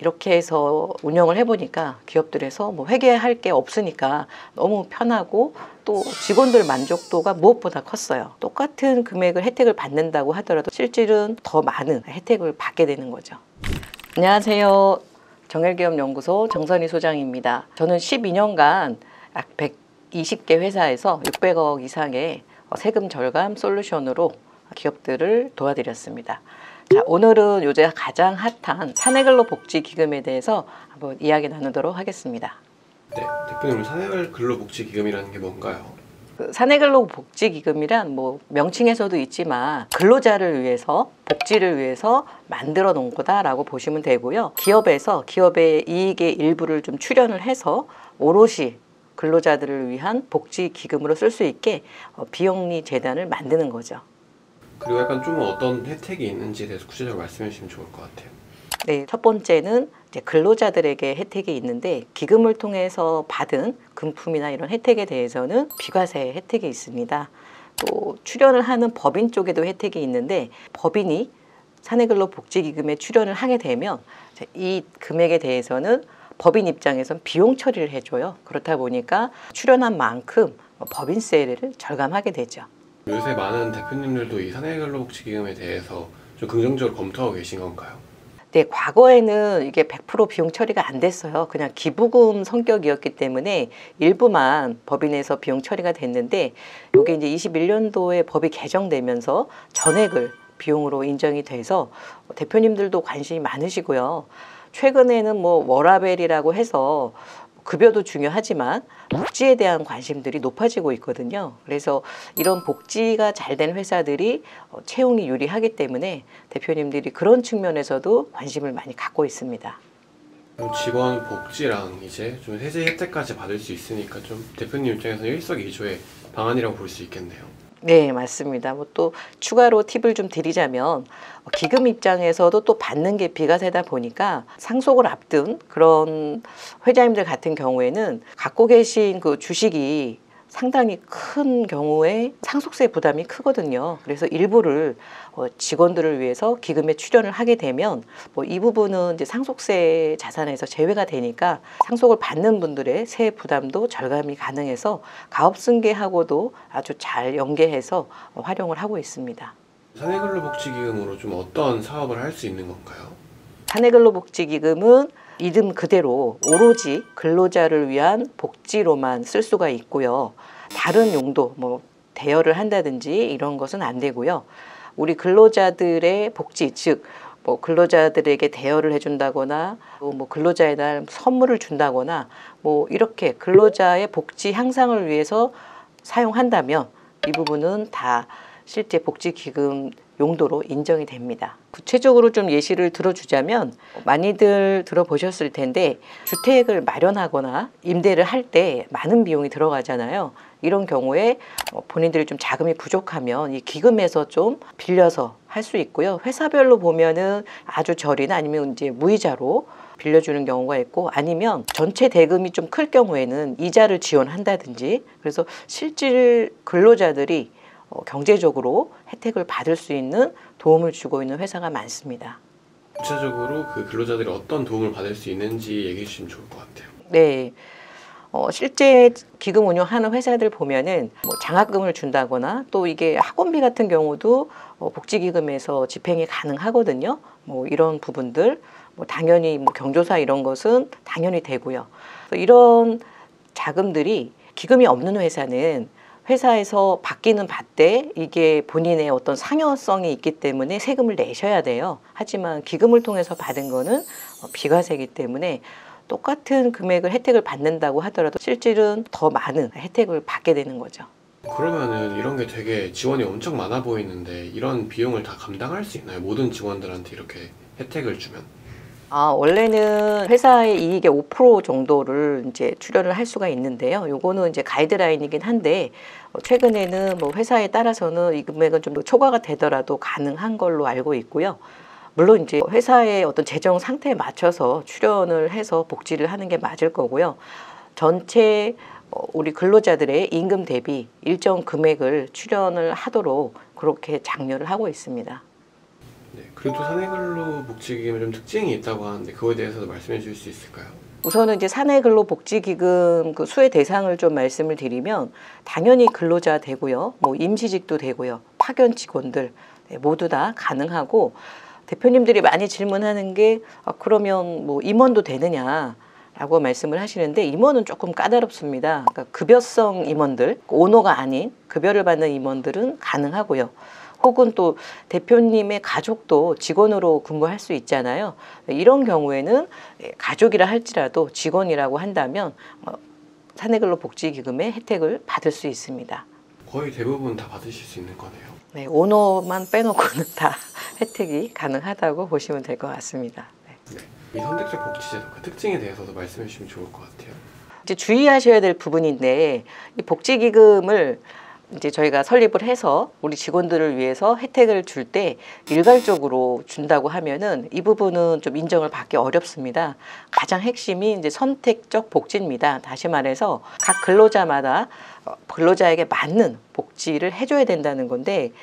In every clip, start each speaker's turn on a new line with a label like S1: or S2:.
S1: 이렇게 해서 운영을 해보니까 기업들에서 뭐 회계할 게 없으니까 너무 편하고 또 직원들 만족도가 무엇보다 컸어요. 똑같은 금액을 혜택을 받는다고 하더라도 실질은 더 많은 혜택을 받게 되는 거죠. 안녕하세요. 정헬기업연구소 정선희 소장입니다. 저는 12년간 약 120개 회사에서 600억 이상의 세금 절감 솔루션으로 기업들을 도와드렸습니다. 자, 오늘은 요새 가장 핫한 사내근로복지기금에 대해서 한번 이야기 나누도록 하겠습니다.
S2: 네, 대표님, 사내근로복지기금이라는 게 뭔가요?
S1: 사내근로복지기금이란 명칭에서도 있지만 근로자를 위해서 복지를 위해서 만들어 놓은 거다라고 보시면 되고요. 기업에서 기업의 이익의 일부를 좀 출연을 해서 오롯이 근로자들을 위한 복지기금으로 쓸 수 있게 비영리 재단을 만드는 거죠.
S2: 그리고 약간 좀 어떤 혜택이 있는지에 대해서 구체적으로 말씀해 주시면 좋을 것 같아요.
S1: 네, 첫 번째는 이제 근로자들에게 혜택이 있는데 기금을 통해서 받은 금품이나 이런 혜택에 대해서는 비과세 혜택이 있습니다. 또 출연을 하는 법인 쪽에도 혜택이 있는데 법인이 사내근로복지기금에 출연을 하게 되면 이 금액에 대해서는 법인 입장에선 비용 처리를 해줘요. 그렇다 보니까 출연한 만큼 법인세를 절감하게 되죠.
S2: 요새 많은 대표님들도 이 사내근로복지기금에 대해서 좀 긍정적으로 검토하고 계신 건가요?
S1: 네, 과거에는 이게 100% 비용 처리가 안 됐어요. 그냥 기부금 성격이었기 때문에 일부만 법인에서 비용 처리가 됐는데 이게 이제 21년도에 법이 개정되면서 전액을 비용으로 인정이 돼서 대표님들도 관심이 많으시고요. 최근에는 워라밸이라고 해서 급여도 중요하지만 복지에 대한 관심들이 높아지고 있거든요. 그래서 이런 복지가 잘 된 회사들이 채용이 유리하기 때문에 대표님들이 그런 측면에서도 관심을 많이 갖고 있습니다.
S2: 직원 복지랑 이제 좀 세제 혜택까지 받을 수 있으니까 좀 대표님 입장에서는 일석이조의 방안이라고 볼 수 있겠네요.
S1: 네, 맞습니다. 또 추가로 팁을 좀 드리자면 기금 입장에서도 또 받는 게 비과세다 보니까 상속을 앞둔 그런 회장님들 같은 경우에는 갖고 계신 그 주식이 상당히 큰 경우에 상속세 부담이 크거든요. 그래서 일부를 직원들을 위해서 기금에 출연을 하게 되면 이 부분은 이제 상속세 자산에서 제외가 되니까 상속을 받는 분들의 세액 부담도 절감이 가능해서 가업승계하고도 아주 잘 연계해서 활용을 하고 있습니다.
S2: 사내근로복지기금으로 좀 어떤 사업을 할 수 있는 건가요?
S1: 사내근로복지기금은 이름 그대로 오로지 근로자를 위한 복지로만 쓸 수가 있고요. 다른 용도, 대여를 한다든지 이런 것은 안 되고요. 우리 근로자들의 복지, 즉 근로자들에게 대여를 해준다거나 근로자에 대한 선물을 준다거나 이렇게 근로자의 복지 향상을 위해서 사용한다면 이 부분은 다 실제 복지기금 용도로 인정이 됩니다. 구체적으로 좀 예시를 들어주자면 많이들 들어보셨을 텐데 주택을 마련하거나 임대를 할 때 많은 비용이 들어가잖아요. 이런 경우에 본인들이 좀 자금이 부족하면 이 기금에서 좀 빌려서 할 수 있고요. 회사별로 보면은 아주 저리나 아니면 이제 무이자로 빌려주는 경우가 있고 아니면 전체 대금이 좀 클 경우에는 이자를 지원한다든지 그래서 실질 근로자들이 경제적으로 혜택을 받을 수 있는 도움을 주고 있는 회사가 많습니다.
S2: 구체적으로 그 근로자들이 어떤 도움을 받을 수 있는지 얘기해 주시면 좋을 것 같아요.
S1: 네. 실제 기금 운영하는 회사들 보면은 장학금을 준다거나 또 이게 학원비 같은 경우도 복지기금에서 집행이 가능하거든요. 이런 부분들 당연히 경조사 이런 것은 당연히 되고요. 이런 자금들이 기금이 없는 회사는 회사에서 받기는 받되 이게 본인의 어떤 상여성이 있기 때문에 세금을 내셔야 돼요. 하지만 기금을 통해서 받은 거는 비과세이기 때문에 똑같은 금액을 혜택을 받는다고 하더라도 실질은 더 많은 혜택을 받게 되는 거죠.
S2: 그러면은 이런 게 되게 지원이 엄청 많아 보이는데 이런 비용을 다 감당할 수 있나요? 모든 직원들한테 이렇게 혜택을 주면?
S1: 원래는 회사의 이익의 5% 정도를 이제 출연을 할 수가 있는데요. 요거는 이제 가이드라인이긴 한데 최근에는 회사에 따라서는 이 금액은 좀 초과가 되더라도 가능한 걸로 알고 있고요. 물론 이제 회사의 어떤 재정 상태에 맞춰서 출연을 해서 복지를 하는 게 맞을 거고요. 전체 우리 근로자들의 임금 대비 일정 금액을 출연을 하도록 그렇게 장려를 하고 있습니다.
S2: 네, 그래도 사내근로복지기금에 좀 특징이 있다고 하는데 그거에 대해서도 말씀해 주실 수 있을까요?
S1: 우선은 이제 사내근로복지기금 그 수혜 대상을 좀 말씀을 드리면 당연히 근로자 되고요, 뭐 임시직도 되고요, 파견 직원들 모두 다 가능하고 대표님들이 많이 질문하는 게 그러면 뭐 임원도 되느냐? 라고 말씀을 하시는데 임원은 조금 까다롭습니다. 그러니까 급여성 임원들, 오너가 아닌 급여를 받는 임원들은 가능하고요. 혹은 또 대표님의 가족도 직원으로 근무할 수 있잖아요. 이런 경우에는 가족이라 할지라도 직원이라고 한다면 사내근로복지기금의 혜택을 받을 수 있습니다.
S2: 거의 대부분 다 받으실 수 있는 거네요.
S1: 네, 오너만 빼놓고는 다 혜택이 가능하다고 보시면 될 것 같습니다. 네.
S2: 이 선택적 복지제도 그 특징에 대해서도 말씀해 주시면 좋을 것 같아요.
S1: 이제 주의하셔야 될 부분인데 이 복지기금을 이제 저희가 설립을 해서 우리 직원들을 위해서 혜택을 줄 때 일괄적으로 준다고 하면은 이 부분은 좀 인정을 받기 어렵습니다. 가장 핵심이 이제 선택적 복지입니다. 다시 말해서 각 근로자마다 근로자에게 맞는 복지를 해줘야 된다는 건데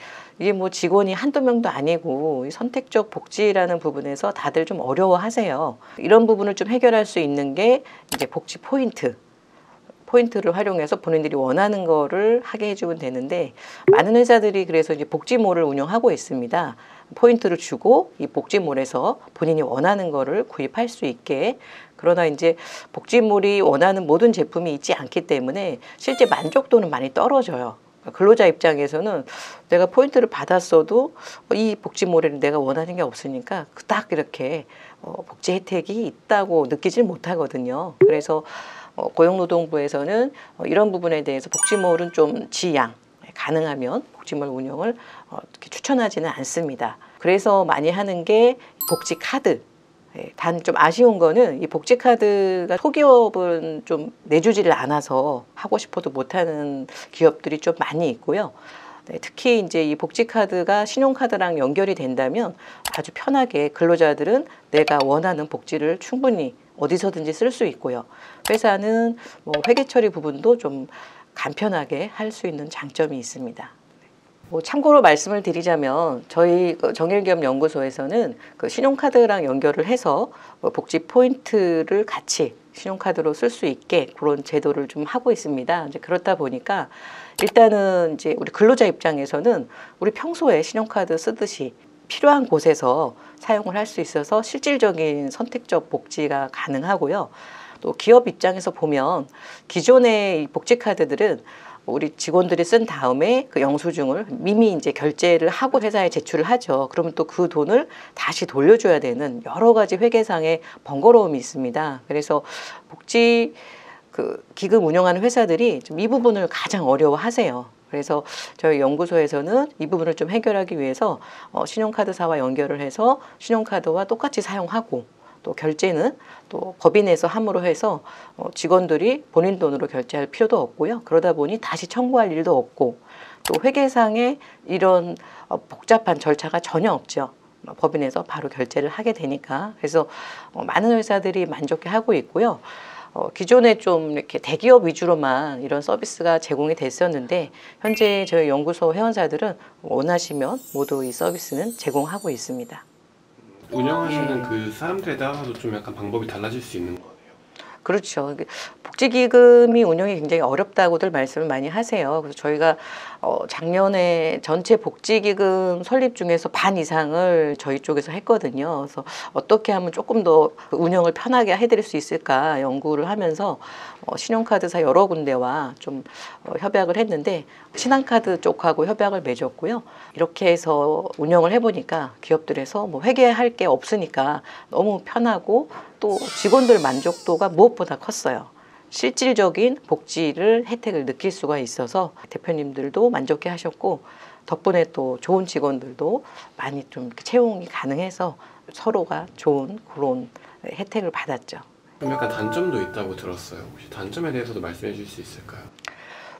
S1: 이게 뭐 직원이 한두 명도 아니고 이 선택적 복지라는 부분에서 다들 좀 어려워하세요. 이런 부분을 좀 해결할 수 있는 게 이제 복지 포인트를 활용해서 본인들이 원하는 거를 하게 해주면 되는데 많은 회사들이 그래서 이제 복지몰을 운영하고 있습니다. 포인트를 주고 이 복지몰에서 본인이 원하는 거를 구입할 수 있게. 그러나 이제 복지몰이 원하는 모든 제품이 있지 않기 때문에 실제 만족도는 많이 떨어져요. 근로자 입장에서는 내가 포인트를 받았어도 이 복지몰에는 내가 원하는 게 없으니까 딱 이렇게 복지 혜택이 있다고 느끼질 못하거든요. 그래서 고용노동부에서는 이런 부분에 대해서 복지몰은 좀 지양, 가능하면 복지몰 운영을 추천하지는 않습니다. 그래서 많이 하는 게 복지카드. 단 좀 아쉬운 거는 이 복지카드가 소기업은 좀 내주지를 않아서 하고 싶어도 못하는 기업들이 좀 많이 있고요. 특히 이제 이 복지카드가 신용카드랑 연결이 된다면 아주 편하게 근로자들은 내가 원하는 복지를 충분히 어디서든지 쓸 수 있고요. 회사는 뭐 회계 처리 부분도 좀 간편하게 할 수 있는 장점이 있습니다. 뭐 참고로 말씀을 드리자면 저희 정일기업연구소에서는 그 신용카드랑 연결을 해서 복지 포인트를 같이 신용카드로 쓸 수 있게 그런 제도를 좀 하고 있습니다. 이제 그렇다 보니까 일단은 이제 우리 근로자 입장에서는 우리 평소에 신용카드 쓰듯이 필요한 곳에서 사용을 할 수 있어서 실질적인 선택적 복지가 가능하고요. 또 기업 입장에서 보면 기존의 복지카드들은 우리 직원들이 쓴 다음에 그 영수증을 이미 이제 결제를 하고 회사에 제출을 하죠. 그러면 또 그 돈을 다시 돌려줘야 되는 여러 가지 회계상의 번거로움이 있습니다. 그래서 복지 그 기금 운영하는 회사들이 좀 이 부분을 가장 어려워하세요. 그래서 저희 연구소에서는 이 부분을 좀 해결하기 위해서 신용카드사와 연결을 해서 신용카드와 똑같이 사용하고 또 결제는 또 법인에서 함으로 해서 직원들이 본인 돈으로 결제할 필요도 없고요. 그러다 보니 다시 청구할 일도 없고 또 회계상에 이런 복잡한 절차가 전혀 없죠. 법인에서 바로 결제를 하게 되니까. 그래서 많은 회사들이 만족해 하고 있고요. 기존에 좀 이렇게 대기업 위주로만 이런 서비스가 제공이 됐었는데 현재 저희 연구소 회원사들은 원하시면 모두 이 서비스는 제공하고 있습니다.
S2: 운영하시는 그 사람들에 따라서도 좀 약간 방법이 달라질 수 있는 거네요.
S1: 그렇죠. 복지기금이 운영이 굉장히 어렵다고들 말씀을 많이 하세요. 그래서 저희가 작년에 전체 복지기금 설립 중에서 반 이상을 저희 쪽에서 했거든요. 그래서 어떻게 하면 조금 더 운영을 편하게 해드릴 수 있을까 연구를 하면서 신용카드사 여러 군데와 좀 협약을 했는데 신한카드 쪽하고 협약을 맺었고요. 이렇게 해서 운영을 해보니까 기업들에서 뭐 회계할 게 없으니까 너무 편하고 또 직원들 만족도가 무엇보다 컸어요. 실질적인 복지를 혜택을 느낄 수가 있어서 대표님들도 만족해 하셨고 덕분에 또 좋은 직원들도 많이 좀 채용이 가능해서 서로가 좋은 그런 혜택을 받았죠.
S2: 그럼 약간 단점도 있다고 들었어요. 혹시 단점에 대해서도 말씀해 주실 수 있을까요?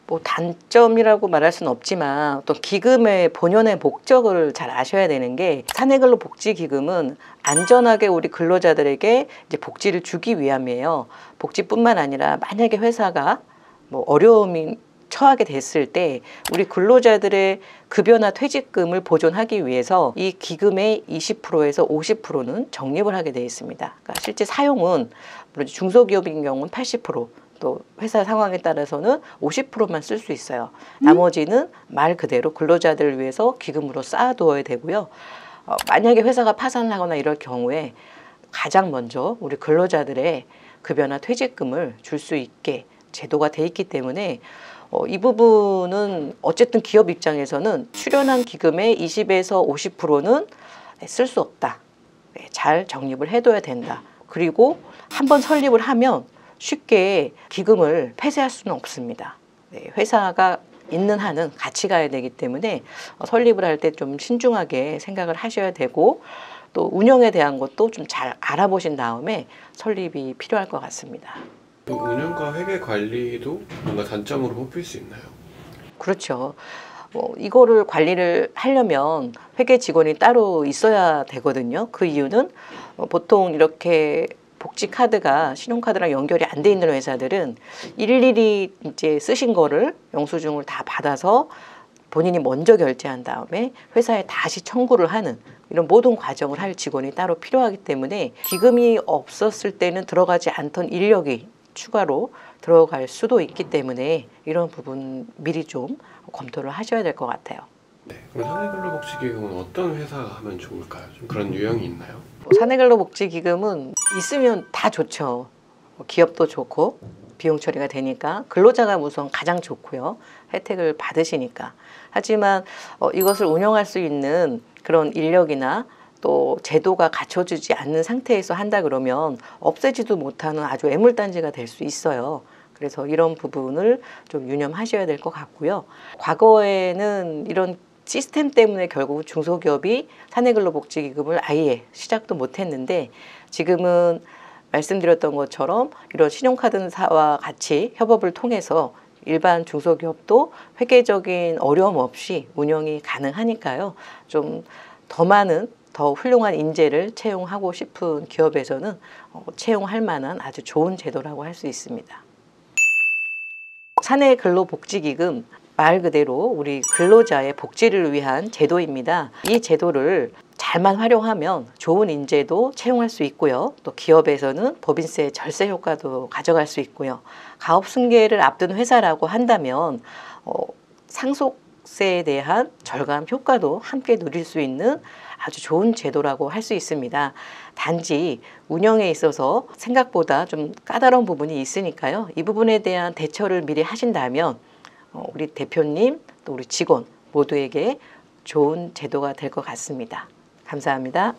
S1: 뭐 단점이라고 말할 수는 없지만 또 기금의 본연의 목적을 잘 아셔야 되는 게 사내근로복지기금은 안전하게 우리 근로자들에게 이제 복지를 주기 위함이에요. 복지뿐만 아니라 만약에 회사가 뭐 어려움이 처하게 됐을 때 우리 근로자들의 급여나 퇴직금을 보존하기 위해서 이 기금의 20%에서 50%는 적립을 하게 되어 있습니다. 그러니까 실제 사용은 물론 중소기업인 경우는 80%, 또 회사 상황에 따라서는 50%만 쓸 수 있어요. 나머지는 말 그대로 근로자들을 위해서 기금으로 쌓아두어야 되고요. 만약에 회사가 파산하거나 이럴 경우에 가장 먼저 우리 근로자들의 급여나 퇴직금을 줄 수 있게 제도가 돼 있기 때문에 이 부분은 어쨌든 기업 입장에서는 출연한 기금의 20에서 50%는 쓸 수 없다. 잘 적립을 해둬야 된다. 그리고 한번 설립을 하면 쉽게 기금을 폐쇄할 수는 없습니다. 회사가 있는 한은 같이 가야 되기 때문에 설립을 할 때 좀 신중하게 생각을 하셔야 되고 또 운영에 대한 것도 좀 잘 알아보신 다음에 설립이 필요할 것 같습니다.
S2: 운영과 회계 관리도 뭔가 단점으로 뽑힐 수 있나요?
S1: 그렇죠. 이거를 관리를 하려면 회계 직원이 따로 있어야 되거든요. 그 이유는 보통 이렇게 복지 카드가 신용카드랑 연결이 안 돼 있는 회사들은 일일이 이제 쓰신 거를 영수증을 다 받아서 본인이 먼저 결제한 다음에 회사에 다시 청구를 하는 이런 모든 과정을 할 직원이 따로 필요하기 때문에 기금이 없었을 때는 들어가지 않던 인력이 추가로 들어갈 수도 있기 때문에 이런 부분 미리 좀 검토를 하셔야 될 것 같아요.
S2: 네, 그럼 사내근로복지기금은 어떤 회사가 하면 좋을까요? 좀 그런 유형이 있나요?
S1: 사내근로복지기금은 있으면 다 좋죠. 기업도 좋고 비용 처리가 되니까 근로자가 우선 가장 좋고요. 혜택을 받으시니까. 하지만 이것을 운영할 수 있는 그런 인력이나 또 제도가 갖춰지지 않는 상태에서 한다 그러면 없애지도 못하는 아주 애물단지가 될 수 있어요. 그래서 이런 부분을 좀 유념하셔야 될 것 같고요. 과거에는 이런 시스템 때문에 결국 중소기업이 사내근로복지기금을 아예 시작도 못했는데 지금은 말씀드렸던 것처럼 이런 신용카드사와 같이 협업을 통해서 일반 중소기업도 회계적인 어려움 없이 운영이 가능하니까요. 좀 더 많은 더 훌륭한 인재를 채용하고 싶은 기업에서는 채용할 만한 아주 좋은 제도라고 할 수 있습니다. 사내근로복지기금 말 그대로 우리 근로자의 복지를 위한 제도입니다. 이 제도를 잘만 활용하면 좋은 인재도 채용할 수 있고요. 또 기업에서는 법인세 절세 효과도 가져갈 수 있고요. 가업 승계를 앞둔 회사라고 한다면 상속세에 대한 절감 효과도 함께 누릴 수 있는 아주 좋은 제도라고 할 수 있습니다. 단지 운영에 있어서 생각보다 좀 까다로운 부분이 있으니까요. 이 부분에 대한 대처를 미리 하신다면 우리 대표님 또 우리 직원 모두에게 좋은 제도가 될 것 같습니다. 감사합니다.